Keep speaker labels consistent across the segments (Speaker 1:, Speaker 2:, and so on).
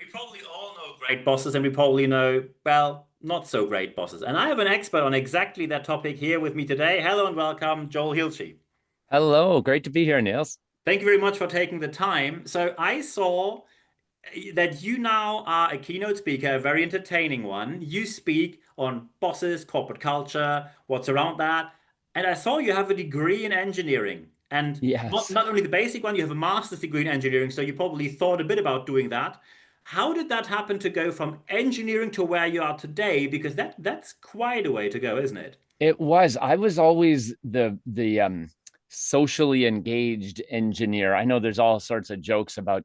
Speaker 1: We probably all know great bosses, and we probably know, well, not so great bosses. And I have an expert on exactly that topic here with me today. Hello and welcome, Joel Hilchey.
Speaker 2: Hello, great to be here, Niels.
Speaker 1: Thank you very much for taking the time. So I saw that you now are a keynote speaker, a very entertaining one. You speak on bosses, corporate culture, what's around that. And I saw you have a degree in engineering. And not,
Speaker 2: Yes.
Speaker 1: not only the basic one, you have a master's degree in engineering. So you probably thought a bit about doing that. How did that happen to go from engineering to where you are today? Because that's quite a way to go, isn't it?
Speaker 2: It was. I was always the socially engaged engineer. I know there's all sorts of jokes about,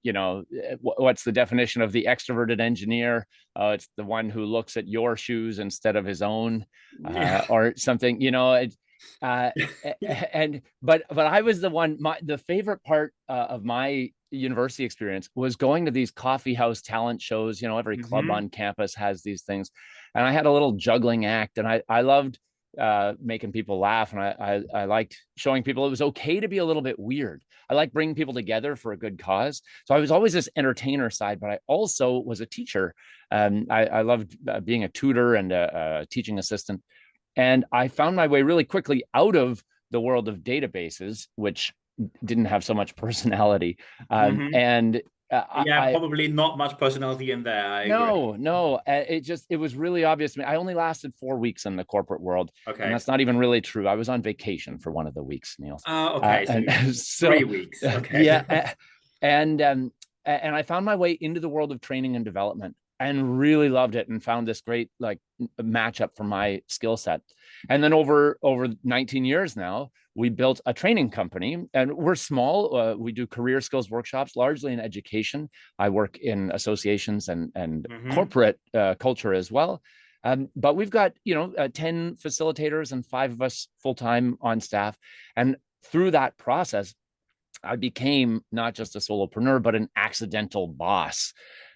Speaker 2: what's the definition of the extroverted engineer? It's the one who looks at your shoes instead of his own,
Speaker 1: Yeah.
Speaker 2: or something, uh, but I was the one, the favorite part of my university experience was going to these coffee house talent shows. Every club
Speaker 1: Hmm.
Speaker 2: on campus has these things. And I had a little juggling act, and I loved making people laugh, and I liked showing people it was okay to be a little bit weird. I like bringing people together for a good cause. So I was always this entertainer side, but I also was a teacher. I loved being a tutor and a teaching assistant, and I found my way really quickly out of the world of databases, which didn't have so much personality.
Speaker 1: Hmm.
Speaker 2: And
Speaker 1: Yeah,
Speaker 2: I
Speaker 1: probably not much personality in there. I agree.
Speaker 2: no, it was really obvious to me. I only lasted 4 weeks in the corporate world, and
Speaker 1: Okay.
Speaker 2: that's not even really true. I was on vacation for one of the weeks, Niels.
Speaker 1: Okay. So
Speaker 2: And so,
Speaker 1: 3 weeks. Okay.
Speaker 2: yeah, and and I found my way into the world of training and development, and really loved it, and found this great like matchup for my skill set. And then over 19 years now, we built a training company, and we're small. We do career skills workshops, largely in education. I work in associations and
Speaker 1: Hmm.
Speaker 2: corporate culture as well. But we've got 10 facilitators and 5 of us full time on staff. And through that process, I became not just a solopreneur, but an accidental boss.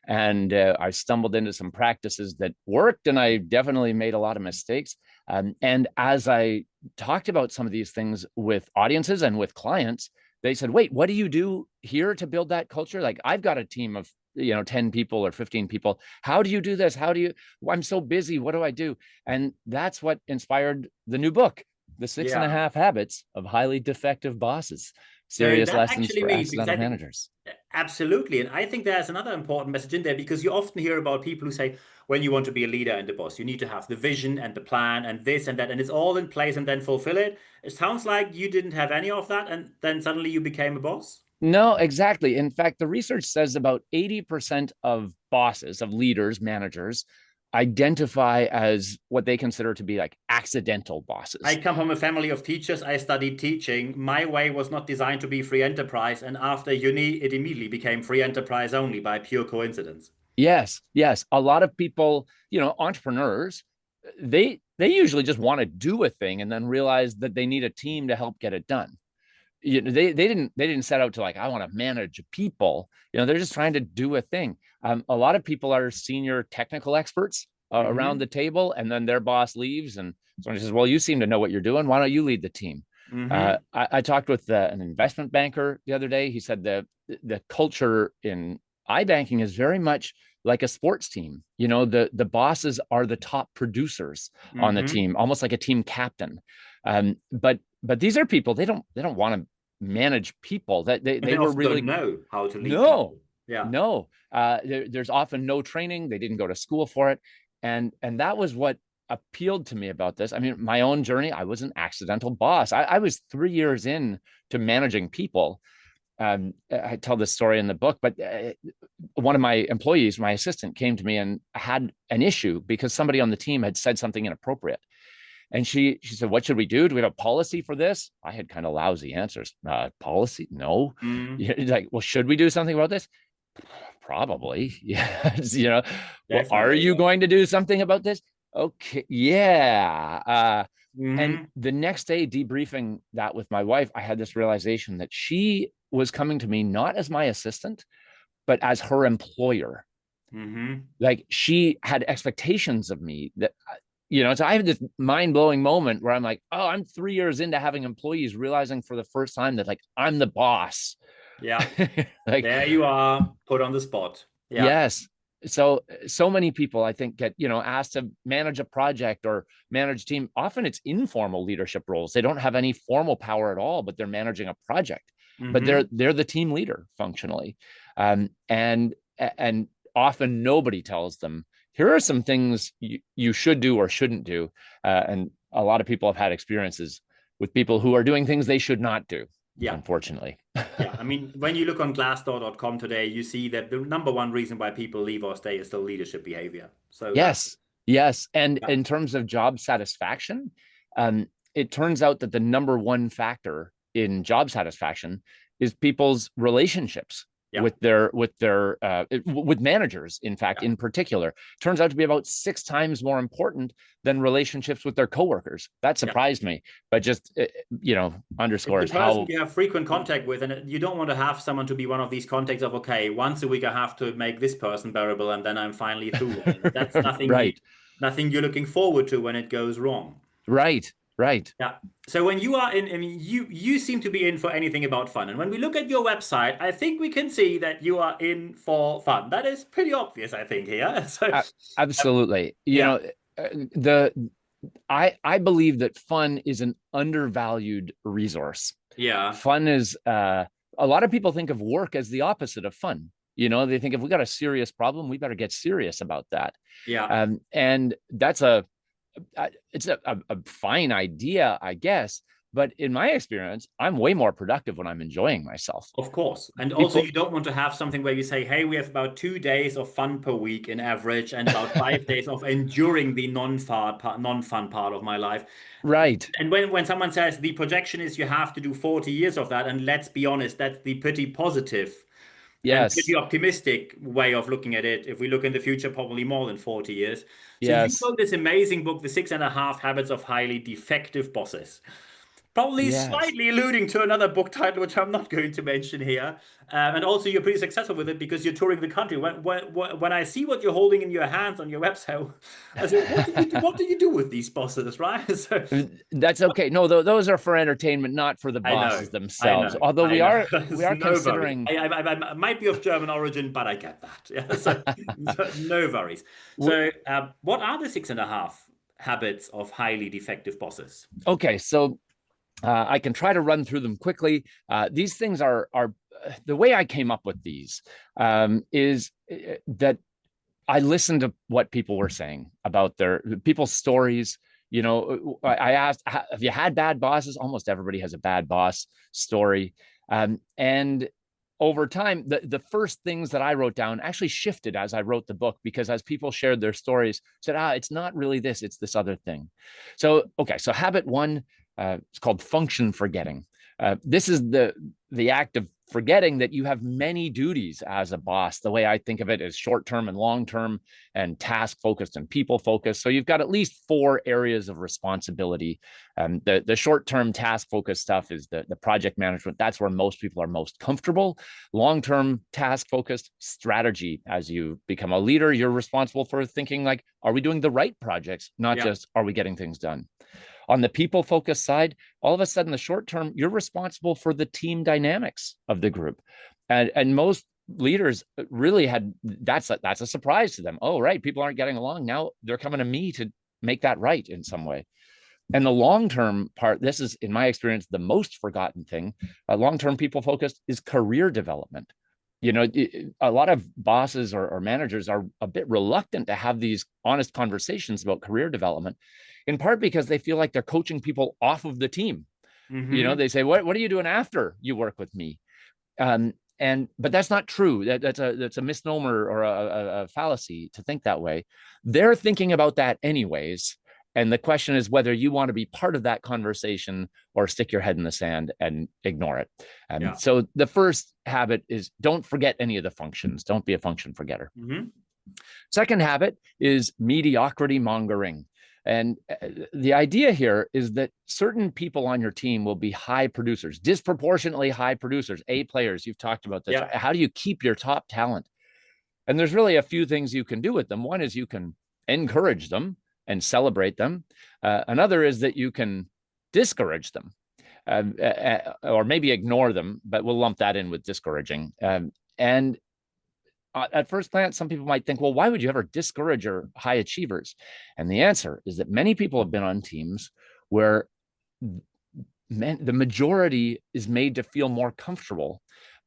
Speaker 2: And I stumbled into some practices that worked, and I definitely made a lot of mistakes. And as I talked about some of these things with audiences and with clients, they said, "Wait, what do you do here to build that culture? Like, I've got a team of 10 people or 15 people. How do you do this? How do you? I'm so busy. What do I do?" And that's what inspired the new book, The Six and a
Speaker 1: Yeah.
Speaker 2: Half Habits of Highly Defective Bosses.
Speaker 1: So
Speaker 2: Serious
Speaker 1: that
Speaker 2: lessons
Speaker 1: actually
Speaker 2: for
Speaker 1: means, because
Speaker 2: accidental
Speaker 1: I think
Speaker 2: managers.
Speaker 1: absolutely, and I think there's another important message in there because you often hear about people who say, when you want to be a leader and a boss, you need to have the vision and the plan and this and that, and it's all in place and then fulfill it. It sounds like you didn't have any of that, and then suddenly you became a boss.
Speaker 2: No, exactly. In fact, the research says about 80% of bosses, of leaders, managers, identify as what they consider to be like accidental
Speaker 1: I
Speaker 2: bosses.
Speaker 1: come from a family of teachers. I studied teaching. My way was not designed to be free enterprise, and after uni, it immediately became free enterprise only by pure coincidence.
Speaker 2: Yes, yes. A lot of people, entrepreneurs, they usually just want to do a thing and then realize that they need a team to help get it done. They didn't set out to like, I want to manage people. They're just trying to do a thing. A lot of people are senior technical experts around the
Speaker 1: Hmm.
Speaker 2: table, and then their boss leaves, and someone says, "Well, you seem to know what you're doing. Why don't you lead the team?"
Speaker 1: Hmm.
Speaker 2: I talked with an investment banker the other day. He said the culture in iBanking is very much like a sports team. The bosses are the top producers on the
Speaker 1: Hmm.
Speaker 2: team, almost like a team captain. But these are people, they don't want to manage people. That they,
Speaker 1: And they
Speaker 2: they were
Speaker 1: often don't
Speaker 2: really
Speaker 1: know how to lead
Speaker 2: no,
Speaker 1: people. Yeah.
Speaker 2: no. There's often no training. They didn't go to school for it, and that was what appealed to me about this. I mean, my own journey, I was an accidental boss. I was 3 years in to managing people. I tell this story in the book, but one of my employees, my assistant, came to me and had an issue because somebody on the team had said something inappropriate. And she said, "What should we do? Do we have a policy for this?" I had kind of lousy answers. Policy? No.
Speaker 1: Mm.
Speaker 2: Yeah, like, well, should we do something about this? Probably. Yes. Well, are
Speaker 1: Definitely,
Speaker 2: you
Speaker 1: yeah.
Speaker 2: going to do something about this? Okay. Yeah. And
Speaker 1: Hmm.
Speaker 2: the next day, debriefing that with my wife, I had this realization that she was coming to me not as my assistant, but as her employer.
Speaker 1: Hmm.
Speaker 2: Like, she had expectations of me that so I had this mind-blowing moment where I'm like, oh, I'm 3 years into having employees, realizing for the first time that like I'm the boss.
Speaker 1: Yeah.
Speaker 2: Like,
Speaker 1: There you are, put on the spot. Yeah.
Speaker 2: yes. so many people, I think, get, asked to manage a project or manage a team. Often it's informal leadership roles. They don't have any formal power at all, but they're managing a project, but they're the team leader functionally. And often nobody tells them, here are some things you should do or shouldn't do. And a lot of people have had experiences with people who are doing things they should not do, unfortunately.
Speaker 1: Yeah, I mean, when you look on glassdoor.com today, you see that the number one reason why people leave or stay is still leadership behavior. So
Speaker 2: yes. And in terms of job satisfaction, it turns out that the number one factor in job satisfaction is people's relationships with managers, in fact, in particular. Turns out to be about 6 times more important than relationships with their coworkers. That surprised me, but just underscores
Speaker 1: the person you have frequent contact with, and you don't want to have someone to be one of these contacts of, okay, once a week I have to make this person bearable, and then I'm finally through. That's nothing.
Speaker 2: Right.
Speaker 1: Nothing you're looking forward to when it goes wrong.
Speaker 2: Right.
Speaker 1: Yeah. So when you are in, I mean, you seem to be in for anything about fun. And when we look at your website, I think we can see that you are in for fun. That is pretty obvious, I think, here. So
Speaker 2: absolutely. I believe that fun is an undervalued resource.
Speaker 1: Yeah.
Speaker 2: Fun is a lot of people think of work as the opposite of fun. They think if we got a serious problem, we better get serious about that.
Speaker 1: Yeah.
Speaker 2: And that's it's a fine idea, I guess. But in my experience, I'm way more productive when I'm enjoying myself.
Speaker 1: Of course. And also, you don't want to have something where you say, hey, we have about 2 days of fun per week in average and about 5 days of enduring the non-fun part of my life.
Speaker 2: Right.
Speaker 1: And when someone says the projection is you have to do 40 years of that, and let's be honest, that's the pretty positive and pretty optimistic way of looking at it. If we look in the future, probably more than 40 years. So you wrote this amazing book, The 6.5 Habits of Highly Defective Bosses. Probably slightly alluding to another book title, which I'm not going to mention here. And also, you're pretty successful with it because you're touring the country. When I see what you're holding in your hands on your website, I say, what do you do with these bosses, right? So,
Speaker 2: that's okay. No, those are for entertainment, not for the bosses themselves. Although we are considering.
Speaker 1: I might be of German origin, but I get that. Yeah, so no worries. So, what are the 6.5 habits of highly defective bosses?
Speaker 2: Okay, so I can try to run through them quickly. These things are the way I came up with these is that I listened to what people were saying about their people's stories. I asked, have you had bad bosses? Almost everybody has a bad boss story. And over time, the first things that I wrote down actually shifted as I wrote the book, because as people shared their stories, said, it's not really this, it's this other thing. So habit 1, it's called function forgetting. This is the act of forgetting that you have many duties as a boss. The way I think of it is short-term and long-term and task-focused and people-focused. So you've got at least 4 areas of responsibility. The short-term task-focused stuff is the project management. That's where most people are most comfortable. Long-term task-focused strategy. As you become a leader, you're responsible for thinking like, are we doing the right projects? Not just, are we getting things done? On the people-focused side, all of a sudden, the short term, you're responsible for the team dynamics of the group. And most leaders really had, that's a surprise to them. Oh, right, people aren't getting along. Now they're coming to me to make that right in some way. And the long-term part, this is, in my experience, the most forgotten thing. Long-term people-focused is career development. A lot of bosses or managers are a bit reluctant to have these honest conversations about career development, in part because they feel like they're coaching people off of the team. They say, what are you doing after you work with me? But that's not true. That's a misnomer or a fallacy to think that way. They're thinking about that anyways. And the question is whether you want to be part of that conversation or stick your head in the sand and ignore it. So the first habit is don't forget any of the functions. Don't be a function forgetter. Second habit is mediocrity mongering. And the idea here is that certain people on your team will be high producers, disproportionately high producers, A players. You've talked about this. How do you keep your top talent? And there's really a few things you can do with them. One is you can encourage them and celebrate them. Another is that you can discourage them or maybe ignore them, but we'll lump that in with discouraging. And at first glance, some people might think, well, why would you ever discourage your high achievers? And the answer is that many people have been on teams where the majority is made to feel more comfortable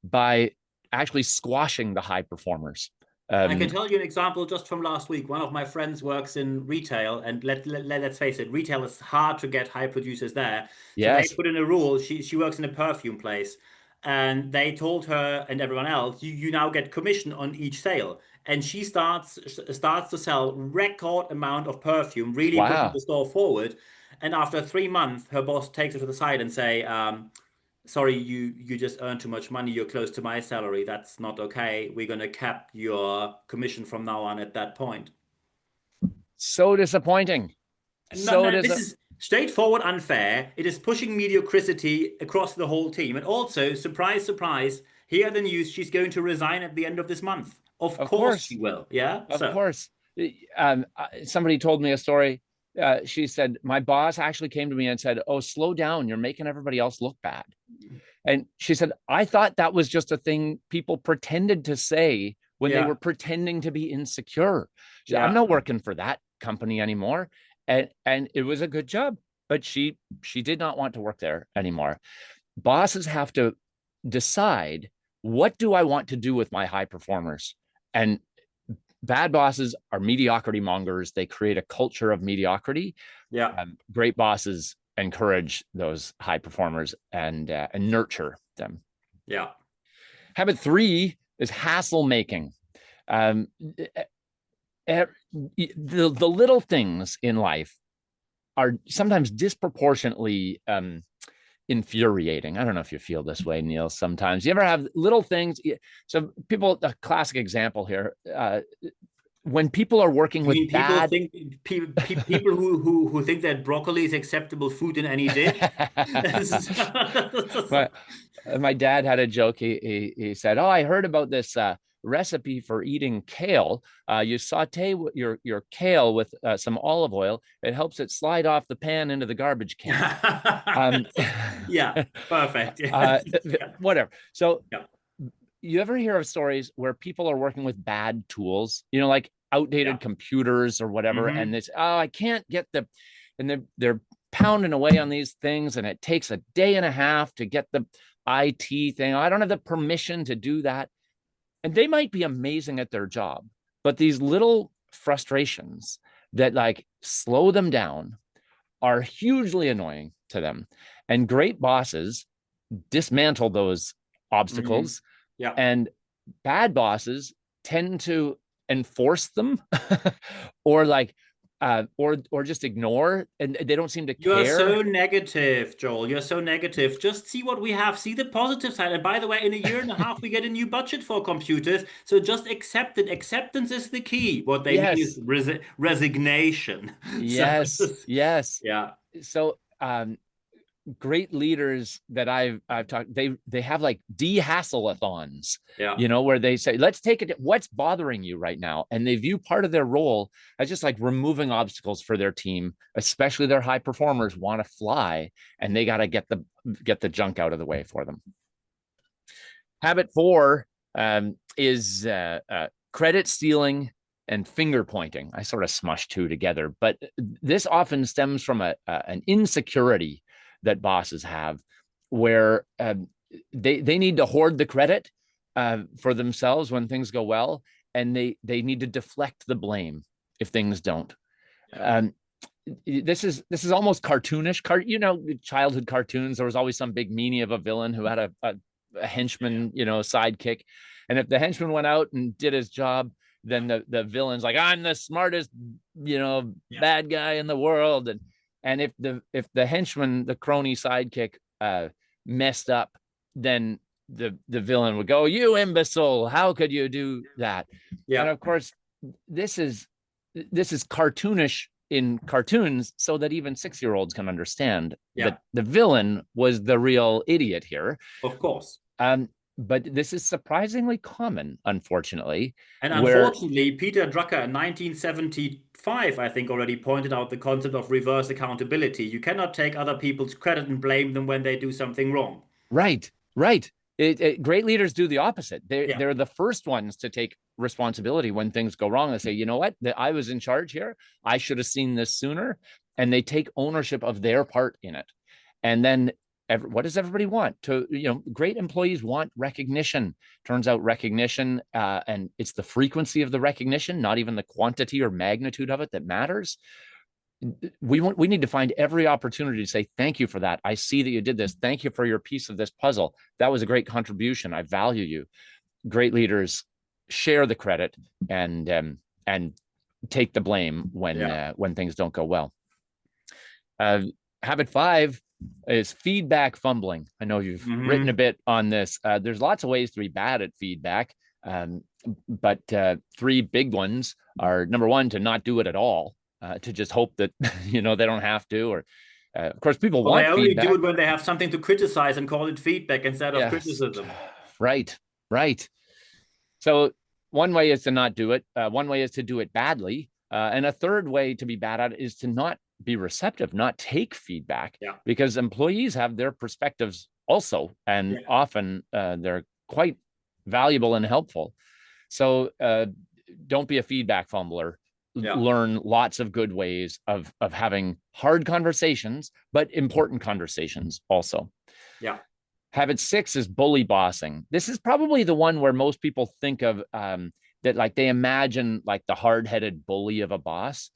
Speaker 2: by actually squashing the high performers.
Speaker 1: I can tell you an example just from last week. One of my friends works in retail, and let's face it, retail is hard to get high producers there. So they
Speaker 2: Yes.
Speaker 1: put in a rule. She works in a perfume place, and they told her and everyone else, you now get commission on each sale. And she starts to sell record amount of perfume, really pushing
Speaker 2: Wow.
Speaker 1: the store forward. And after 3 months, her boss takes her to the side and say, sorry, you just earned too much money. You're close to my salary. That's not okay. We're going to cap your commission from now on at that point.
Speaker 2: So disappointing.
Speaker 1: No,
Speaker 2: So
Speaker 1: no,
Speaker 2: does
Speaker 1: this
Speaker 2: it.
Speaker 1: is straightforward unfair. It is pushing mediocrity across the whole team. And also, surprise, surprise, hear the news. She's going to resign at the end of this month. Of
Speaker 2: Of
Speaker 1: course she
Speaker 2: course.
Speaker 1: will. Yeah.
Speaker 2: Of
Speaker 1: So,
Speaker 2: course. Somebody told me a story. She said, my boss actually came to me and said, oh, slow down. You're making everybody else look bad. And she said, I thought that was just a thing people pretended to say when they
Speaker 1: yeah,
Speaker 2: were pretending to be insecure. She said, I'm
Speaker 1: yeah,
Speaker 2: not working for that company anymore. And it was a good job, but she did not want to work there anymore. Bosses have to decide, what do I want to do with my high performers? And bad bosses are mediocrity mongers. They create a culture of mediocrity.
Speaker 1: yeah,
Speaker 2: Great bosses encourage those high performers and nurture them.
Speaker 1: yeah.
Speaker 2: Habit 3 is hassle making. Um, the little things in life are sometimes disproportionately infuriating. I don't know if you feel this way, Niels. Sometimes you ever have little things. So people, a classic example here. When people are working
Speaker 1: You
Speaker 2: with
Speaker 1: mean people
Speaker 2: bad.
Speaker 1: think people who think that broccoli is acceptable food in any dish?
Speaker 2: my, my dad had a joke. He said, "Oh, I heard about this recipe for eating kale. You saute your kale with some olive oil. It helps it slide off the pan into the garbage can." Um,
Speaker 1: Yeah, perfect. Yes. Yeah.
Speaker 2: whatever. So
Speaker 1: Yeah.
Speaker 2: you ever hear of stories where people are working with bad tools, like
Speaker 1: Yeah.
Speaker 2: outdated computers or whatever, and
Speaker 1: Hmm.
Speaker 2: this, oh, I can't get and they're pounding away on these things, and it takes a day and a half to get the IT thing. I don't have the permission to do that. And they might be amazing at their job, but these little frustrations that like slow them down are hugely annoying to them. And great bosses dismantle those
Speaker 1: Hmm.
Speaker 2: obstacles,
Speaker 1: Yeah.
Speaker 2: and bad bosses tend to enforce them or like or just ignore, and they don't seem to
Speaker 1: You are
Speaker 2: care.
Speaker 1: so negative, Joel. You're so negative. Just see what we have. See the positive side. And by the way, in a year and a half, we get a new budget for computers. So just accept it. Acceptance is the key. What they mean is
Speaker 2: Yes,
Speaker 1: resignation. So,
Speaker 2: yes, yes.
Speaker 1: yeah.
Speaker 2: So great leaders that I've talked, they have like de-hassle-a-thons,
Speaker 1: Yeah.
Speaker 2: where they say, let's take it, what's bothering you right now? And they view part of their role as just like removing obstacles for their team, especially their high performers want to fly, and they got to get the junk out of the way for them. Habit 4 is credit stealing and finger pointing. I sort of smush two together, but this often stems from an insecurity that bosses have, where they need to hoard the credit for themselves when things go well, and they need to deflect the blame if things don't.
Speaker 1: Yeah.
Speaker 2: This is almost cartoonish. Childhood cartoons. There was always some big meanie of a villain who had a henchman, sidekick, and if the henchman went out and did his job, then the villain's like, I'm the smartest,
Speaker 1: Yeah.
Speaker 2: bad guy in the world, and if the henchman, the crony sidekick, messed up, then the villain would go, you imbecile, how could you do that? And
Speaker 1: Yeah.
Speaker 2: of course, this is cartoonish in cartoons, so that even 6-year-olds can understand
Speaker 1: Yeah.
Speaker 2: that the villain was the real idiot here.
Speaker 1: Of course.
Speaker 2: But this is surprisingly common, unfortunately,
Speaker 1: And
Speaker 2: where.
Speaker 1: unfortunately, Peter Drucker in 1975, I think, already pointed out the concept of reverse accountability. You cannot take other people's credit and blame them when they do something wrong.
Speaker 2: Right, right. Great leaders do the opposite.
Speaker 1: Yeah.
Speaker 2: They're the first ones to take responsibility when things go wrong. They say, you know what, I was in charge here. I should have seen this sooner. And they take ownership of their part in it. And then what does everybody want? Great employees want recognition. Turns out recognition, and it's the frequency of the recognition, not even the quantity or magnitude of it that matters. We need to find every opportunity to say, thank you for that. I see that you did this. Thank you for your piece of this puzzle. That was a great contribution. I value you. Great leaders share the credit and take the blame when things don't go well. Habit 5 is feedback fumbling. I know you've written a bit on this. There's lots of ways to be bad at feedback. But 3 big ones are, number 1, to not do it at all. To just hope that they don't have to, or of course people want
Speaker 1: they only
Speaker 2: feedback.
Speaker 1: do it when they have something to criticize and call it feedback instead of criticism.
Speaker 2: Right. So one way is to not do it. One way is to do it badly, and a third way to be bad at it is to not be receptive, not take feedback, because employees have their perspectives also, and often they're quite valuable and helpful. So don't be a feedback fumbler. Learn lots of good ways of having hard conversations, but important conversations also. Habit 6 is bully bossing. This is probably the one where most people think of that, like they imagine like the hard-headed bully of a boss.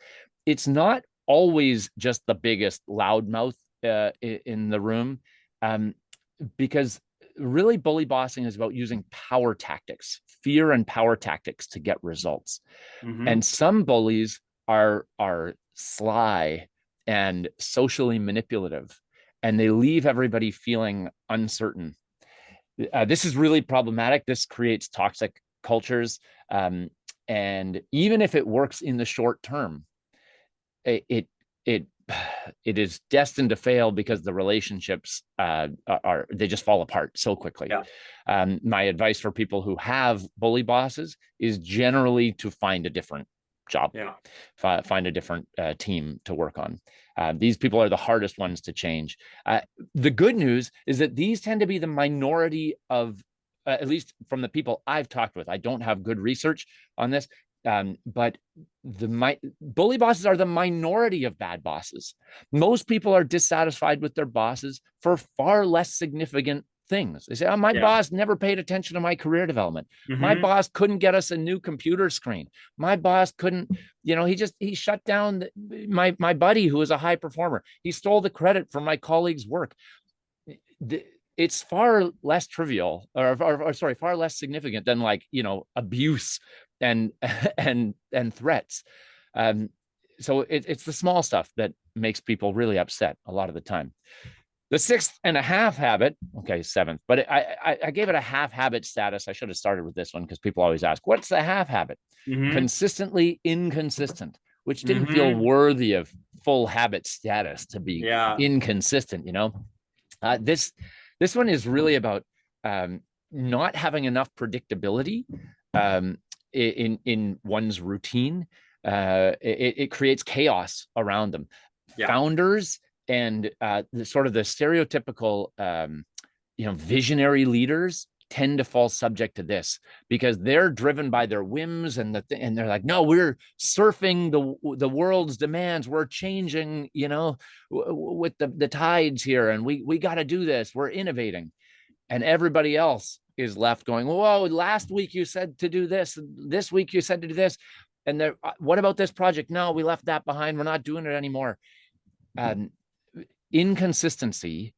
Speaker 2: It's not always just the biggest loudmouth in the room, because really bully bossing is about using power tactics, fear and power tactics to get results. And some bullies are sly and socially manipulative, and they leave everybody feeling uncertain. This is really problematic. This creates toxic cultures. And even if it works in the short term, it is destined to fail because the relationships they just fall apart so quickly. My advice for people who have bully bosses is generally to find a different job, find a different team to work on. These people are the hardest ones to change. The good news is that these tend to be the minority of, at least from the people I've talked with. I don't have good research on this, but bully bosses are the minority of bad bosses. Most people are dissatisfied with their bosses for far less significant things. They say, oh, my boss never paid attention to my career development. My boss couldn't get us a new computer screen. My boss couldn't, he shut down my buddy who was a high performer. He stole the credit from my colleague's work. It's far less trivial, or far less significant than abuse and threats. So it's the small stuff that makes people really upset a lot of the time. The 6.5 habit, 7th, but I gave it a half habit status. I should have started with this one because people always ask, what's the half habit? Consistently inconsistent, which didn't feel worthy of full habit status to be inconsistent, This one is really about not having enough predictability in one's routine. It creates chaos around them. Founders and the stereotypical visionary leaders tend to fall subject to this because they're driven by their whims and they're like, no, we're surfing the world's demands, we're changing with the tides here, and we got to do this, we're innovating. And everybody else is left going, whoa, last week you said to do this week you said to do this, and what about this project? No, we left that behind, we're not doing it anymore. Inconsistency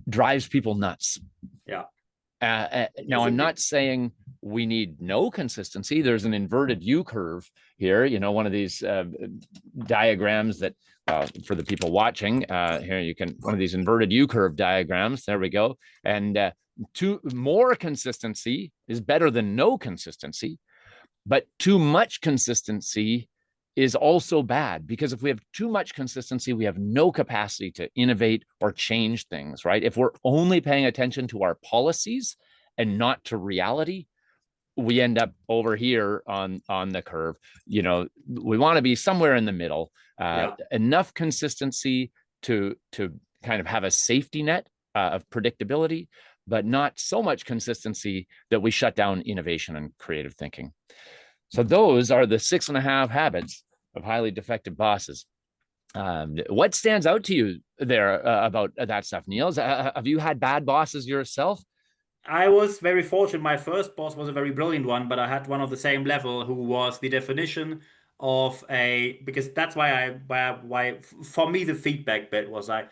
Speaker 2: drives people nuts. Now, I'm not saying we need no consistency. There's an inverted U curve here, one of these diagrams that for the people watching here, one of these inverted U curve diagrams. There we go. And more consistency is better than no consistency, but too much consistency is also bad, because if we have too much consistency, we have no capacity to innovate or change things, right? If we're only paying attention to our policies and not to reality, we end up over here on the curve. We want to be somewhere in the middle, enough consistency to kind of have a safety net of predictability, but not so much consistency that we shut down innovation and creative thinking. So those are the 6.5 habits of highly defective bosses. What stands out to you there about that stuff, Niels? Have you had bad bosses yourself?
Speaker 1: I was very fortunate. My first boss was a very brilliant one, but I had one of the same level who was the definition of a, because that's why for me the feedback bit was like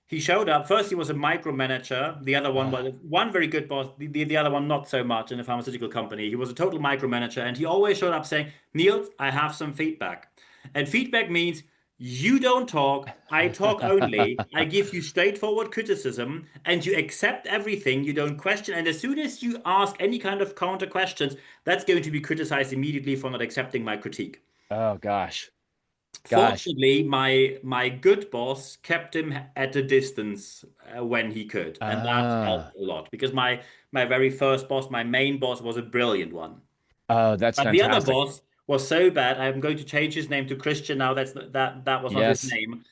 Speaker 1: he showed up. First he was a micromanager. The other one
Speaker 2: Oh,
Speaker 1: was one very good boss, the other one not so much in a pharmaceutical company. He was a total micromanager and he always showed up saying, Niels, I have some feedback. And feedback means you don't talk, I talk only. I give you straightforward criticism and you accept everything, you don't question. And as soon as you ask any kind of counter questions, that's going to be criticized immediately for not accepting my critique.
Speaker 2: oh gosh, gosh.
Speaker 1: Fortunately, my good boss kept him at a distance when he could, and that
Speaker 2: Ah,
Speaker 1: helped a lot because my very first boss, my main boss, was a brilliant one.
Speaker 2: oh, that's
Speaker 1: But the other
Speaker 2: fantastic.
Speaker 1: boss was so bad. I'm going to change his name to Christian now. That was not his
Speaker 2: Yes.
Speaker 1: name.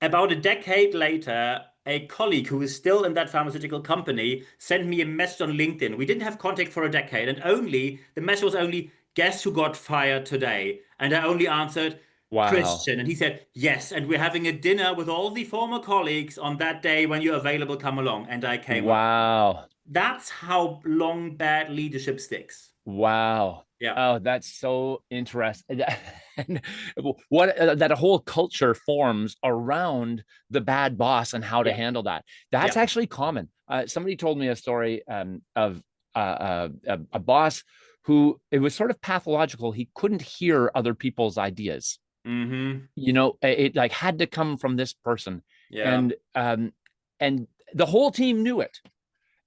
Speaker 1: About a decade later, a colleague who is still in that pharmaceutical company sent me a message on LinkedIn. We didn't have contact for a decade, and only the message was only, guess who got fired today? And I only answered,
Speaker 2: Wow.
Speaker 1: Christian. And he said, yes, and we're having a dinner with all the former colleagues on that day when you're available, come along. And I came along.
Speaker 2: Wow.
Speaker 1: That's how long bad leadership sticks.
Speaker 2: Wow.
Speaker 1: Yeah.
Speaker 2: Oh, that's so interesting. And what that a whole culture forms around the bad boss and how to
Speaker 1: Yeah.
Speaker 2: handle that. That's
Speaker 1: Yeah.
Speaker 2: actually common. Somebody told me a story of a boss who it was sort of pathological. He couldn't hear other people's ideas.
Speaker 1: Mm-hmm.
Speaker 2: It like had to come from this person,
Speaker 1: Yeah.
Speaker 2: and the whole team knew it.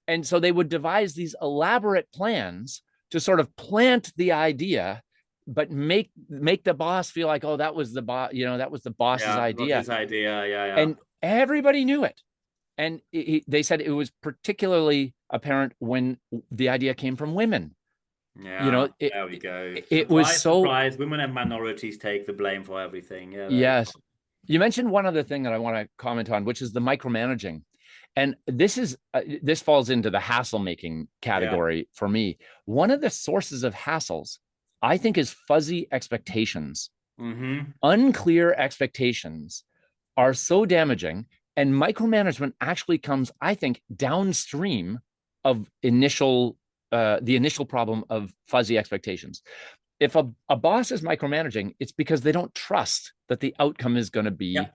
Speaker 2: And so they would devise these elaborate plans to sort of plant the idea, but make the boss feel like, oh, that was the boss, that was the boss's
Speaker 1: Yeah. Not
Speaker 2: idea.
Speaker 1: his idea. Yeah. Yeah.
Speaker 2: And everybody knew it. And they said it was particularly apparent when the idea came from women. You
Speaker 1: Yeah.
Speaker 2: know, it
Speaker 1: There we go.
Speaker 2: it was
Speaker 1: Surprise,
Speaker 2: so,
Speaker 1: surprise. Women and minorities take the blame for everything. Yeah. There you go.
Speaker 2: yes. You mentioned one other thing that I want to comment on, which is the micromanaging. And this falls into the hassle making
Speaker 1: Yeah.
Speaker 2: category for me. One of the sources of hassles, I think, is fuzzy expectations.
Speaker 1: Mm-hmm.
Speaker 2: Unclear expectations are so damaging, and micromanagement actually comes, I think, downstream of the initial problem of fuzzy expectations. If a boss is micromanaging, it's because they don't trust that the outcome is going to
Speaker 1: Yeah.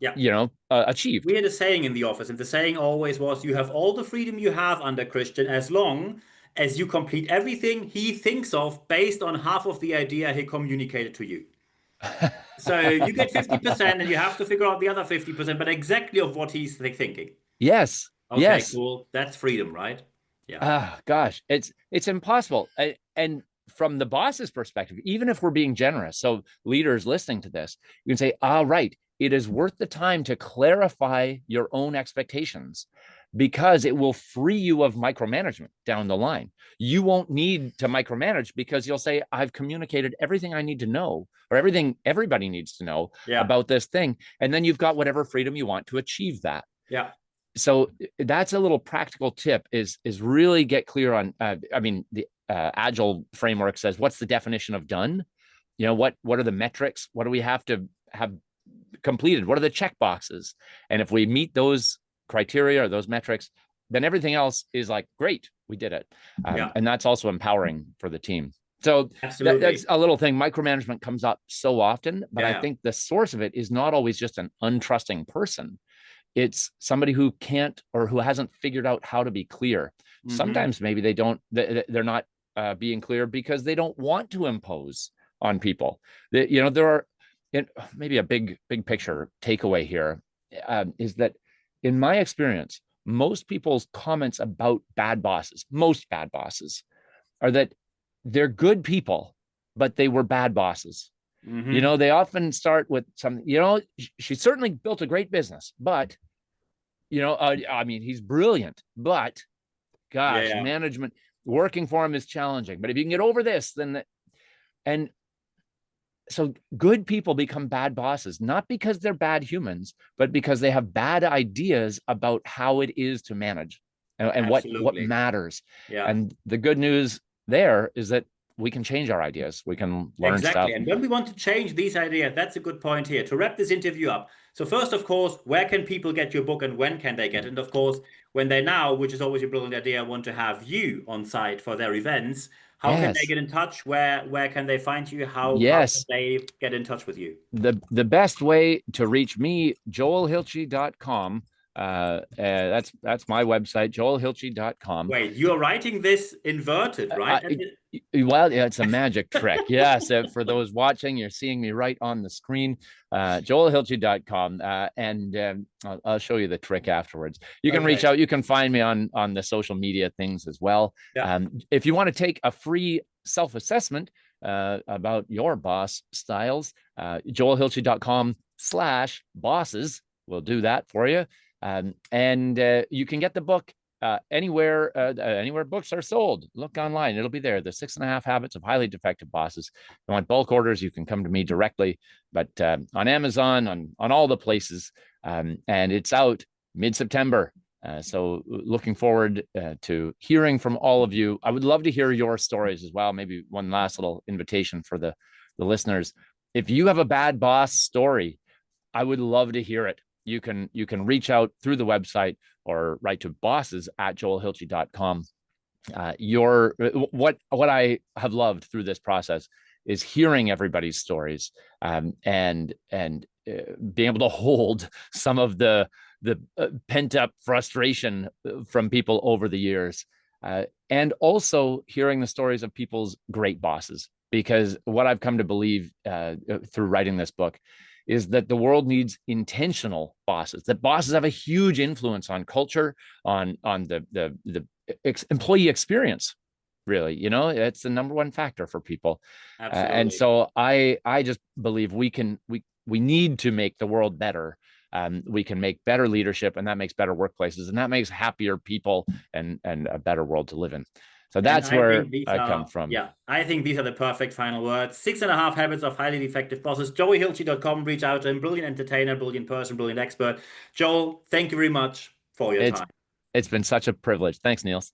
Speaker 2: be,
Speaker 1: Yeah.
Speaker 2: achieved.
Speaker 1: We had a saying in the office, and the saying always was, you have all the freedom you have under Christian as long as you complete everything he thinks of based on half of the idea he communicated to you. So you get 50% and you have to figure out the other 50%, but exactly of what he's thinking.
Speaker 2: Yes,
Speaker 1: Okay,
Speaker 2: yes.
Speaker 1: cool. That's freedom, right? Yeah.
Speaker 2: Ah, gosh, it's impossible. And from the boss's perspective, even if we're being generous, so leaders listening to this, you can say, all right, it is worth the time to clarify your own expectations because it will free you of micromanagement down the line. You won't need to micromanage because you'll say, I've communicated everything I need to know, or everything everybody needs to know
Speaker 1: Yeah.
Speaker 2: about this thing. And then you've got whatever freedom you want to achieve that.
Speaker 1: Yeah.
Speaker 2: So that's a little practical tip, is really get clear on, the agile framework says, what's the definition of done? What are the metrics? What do we have to have completed? What are the check boxes? And if we meet those criteria or those metrics, then everything else is like, great, we did it.
Speaker 1: Yeah.
Speaker 2: And that's also empowering for the team. So that's
Speaker 1: Absolutely.
Speaker 2: a little thing. Micromanagement comes up so often, but I
Speaker 1: Yeah.
Speaker 2: think the source of it is not always just an untrusting person. It's somebody who can't, or who hasn't figured out how to be clear.
Speaker 1: Mm-hmm.
Speaker 2: Sometimes maybe they're not being clear because they don't want to impose on people. There are, maybe a big picture takeaway here, is that in my experience, most people's comments about most bad bosses, are that they're good people, but they were bad bosses.
Speaker 1: Mm-hmm.
Speaker 2: They often start with some, she certainly built a great business, but, he's brilliant, but
Speaker 1: Yeah.
Speaker 2: gosh,
Speaker 1: Yeah.
Speaker 2: management working for him is challenging. But if you can get over this, and so good people become bad bosses, not because they're bad humans, but because they have bad ideas about how it is to manage. and what
Speaker 1: Absolutely.
Speaker 2: matters.
Speaker 1: Yeah.
Speaker 2: And the good news there is that we can change our ideas. We can learn
Speaker 1: Exactly.
Speaker 2: stuff.
Speaker 1: And when we want to change these ideas, that's a good point here to wrap this interview up. So first, of course, where can people get your book and when can they get it? And of course, when they now, which is always a brilliant idea, want to have you on site for their events, how can they
Speaker 2: Yes.
Speaker 1: get in touch? Where can they find you? How can
Speaker 2: Yes.
Speaker 1: they get in touch with you?
Speaker 2: The best way to reach me, joelhilchey.com. That's my website, joelhilchey.com.
Speaker 1: Wait, you're writing this inverted, right?
Speaker 2: Well, yeah, it's a magic trick. Yes, for those watching, you're seeing me right on the screen, joelhilchey.com. And I'll show you the trick afterwards. You can reach
Speaker 1: Okay.
Speaker 2: out. You can find me on the social media things as well.
Speaker 1: Yeah.
Speaker 2: If you want to take a free self-assessment about your boss styles, joelhilchey.com/bosses will do that for you. And you can get the book anywhere books are sold. Look online, it'll be there. The 6.5 Habits of Highly Defective Bosses. If you want bulk orders, you can come to me directly, but on Amazon, on all the places. And it's out mid-September. So looking forward to hearing from all of you. I would love to hear your stories as well. Maybe one last little invitation for the listeners. If you have a bad boss story, I would love to hear it. You can reach out through the website or write to bosses@joelhilchey.com. What I have loved through this process is hearing everybody's stories, and being able to hold some of the pent up frustration from people over the years, and also hearing the stories of people's great bosses. Because what I've come to believe through writing this book is that the world needs intentional bosses, that bosses have a huge influence on culture, on the employee experience. Really, it's the number one factor for people. And
Speaker 1: Absolutely.
Speaker 2: so I just believe we need to make the world better. We can make better leadership, and that makes better workplaces, and that makes happier people and a better world to live in. So
Speaker 1: And
Speaker 2: that's
Speaker 1: I
Speaker 2: where
Speaker 1: think these
Speaker 2: I come
Speaker 1: are,
Speaker 2: from.
Speaker 1: yeah, I think these are the perfect final words. 6.5 Habits of Highly Effective Bosses. joelhilchey.com. Reach out to him. Brilliant entertainer, brilliant person, brilliant expert. Joel, thank you very much for your
Speaker 2: It's
Speaker 1: time.
Speaker 2: it's been such a privilege. Thanks, Niels.